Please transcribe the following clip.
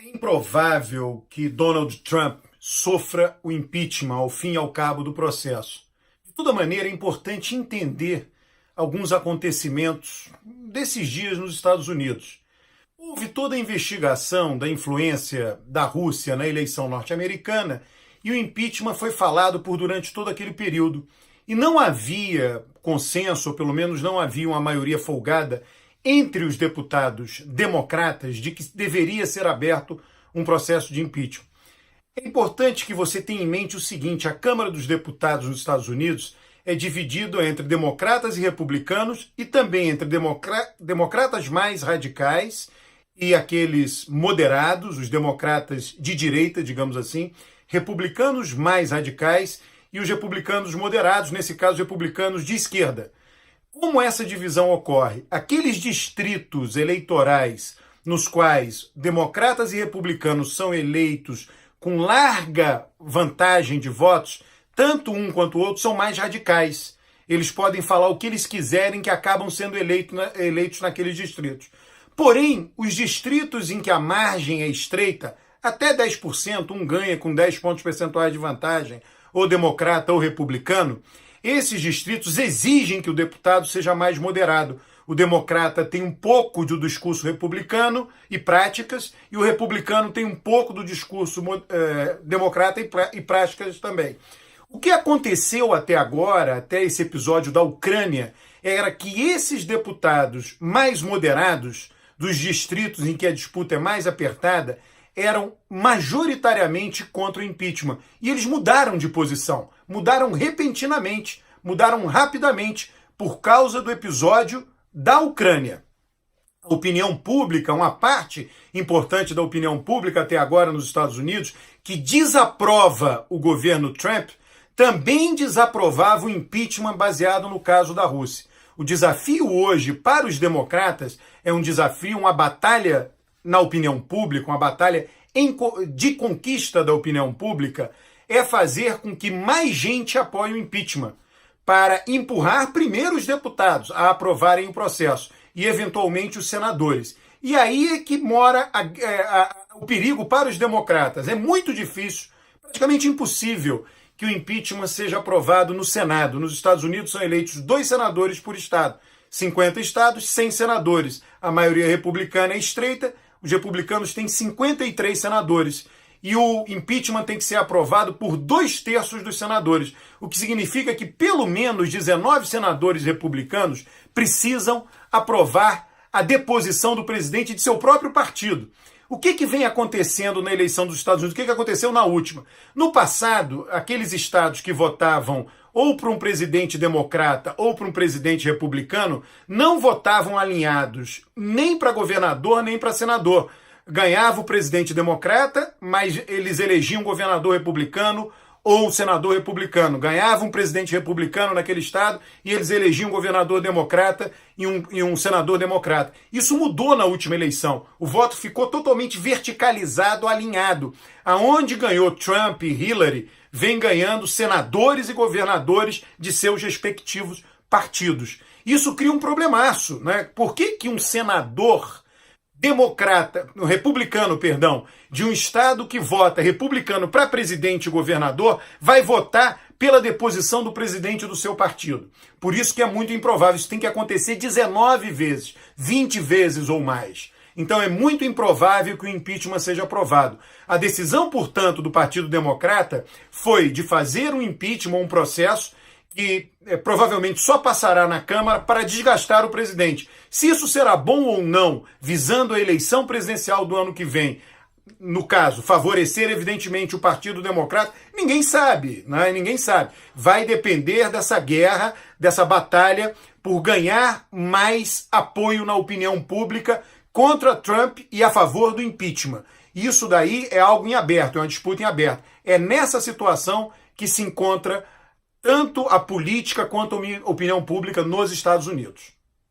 É improvável que Donald Trump sofra o impeachment ao fim e ao cabo do processo. De toda maneira, é importante entender alguns acontecimentos desses dias nos Estados Unidos. Houve toda a investigação da influência da Rússia na eleição norte-americana e o impeachment foi falado durante todo aquele período. E não havia consenso, ou pelo menos não havia uma maioria folgada entre os deputados democratas de que deveria ser aberto um processo de impeachment. É importante que você tenha em mente o seguinte: a Câmara dos Deputados nos Estados Unidos é dividida entre democratas e republicanos e também entre democratas mais radicais e aqueles moderados, os democratas de direita, digamos assim, republicanos mais radicais e os republicanos moderados, nesse caso, republicanos de esquerda. Como essa divisão ocorre? Aqueles distritos eleitorais nos quais democratas e republicanos são eleitos com larga vantagem de votos, tanto um quanto o outro são mais radicais. Eles podem falar o que eles quiserem que acabam sendo eleitos naqueles distritos. Porém, os distritos em que a margem é estreita, até 10%, um ganha com 10 pontos percentuais de vantagem, ou democrata ou republicano, esses distritos exigem que o deputado seja mais moderado. O democrata tem um pouco do discurso republicano e práticas, e o republicano tem um pouco do discurso democrata e práticas também. O que aconteceu até agora, até esse episódio da Ucrânia, era que esses deputados mais moderados, dos distritos em que a disputa é mais apertada, eram majoritariamente contra o impeachment. E eles mudaram de posição, mudaram repentinamente, mudaram rapidamente por causa do episódio da Ucrânia. A opinião pública, uma parte importante da opinião pública até agora nos Estados Unidos, que desaprova o governo Trump, também desaprovava o impeachment baseado no caso da Rússia. O desafio hoje para os democratas é um desafio, uma batalha na opinião pública, uma batalha de conquista da opinião pública, é fazer com que mais gente apoie o impeachment, para empurrar primeiro os deputados a aprovarem o processo e, eventualmente, os senadores. E aí é que mora o perigo para os democratas. É muito difícil, praticamente impossível, que o impeachment seja aprovado no Senado. Nos Estados Unidos são eleitos 2 senadores por estado. 50 estados, 100 senadores. A maioria republicana é estreita, os republicanos têm 53 senadores. E o impeachment tem que ser aprovado por 2/3 dos senadores, o que significa que pelo menos 19 senadores republicanos precisam aprovar a deposição do presidente de seu próprio partido. O que vem acontecendo na eleição dos Estados Unidos? O que aconteceu na última? No passado, aqueles estados que votavam ou para um presidente democrata ou para um presidente republicano não votavam alinhados nem para governador nem para senador. Ganhava o presidente democrata, mas eles elegiam um governador republicano ou um senador republicano. Ganhava um presidente republicano naquele estado e eles elegiam um governador democrata e um senador democrata. Isso mudou na última eleição. O voto ficou totalmente verticalizado, alinhado. Aonde ganhou Trump e Hillary, vem ganhando senadores e governadores de seus respectivos partidos. Isso cria um problemaço, né? Por que um senador republicano, de um estado que vota republicano para presidente e governador, vai votar pela deposição do presidente do seu partido? Por isso que é muito improvável. Isso tem que acontecer 19 vezes, 20 vezes ou mais. Então é muito improvável que o impeachment seja aprovado. A decisão, portanto, do Partido Democrata foi de fazer um impeachment, um processo que provavelmente só passará na Câmara para desgastar o presidente. Se isso será bom ou não, visando a eleição presidencial do ano que vem, no caso, favorecer evidentemente o Partido Democrata, ninguém sabe, né? Ninguém sabe. Vai depender dessa guerra, dessa batalha por ganhar mais apoio na opinião pública contra Trump e a favor do impeachment. Isso daí é algo em aberto, é uma disputa em aberto. É nessa situação que se encontra tanto a política quanto a opinião pública nos Estados Unidos.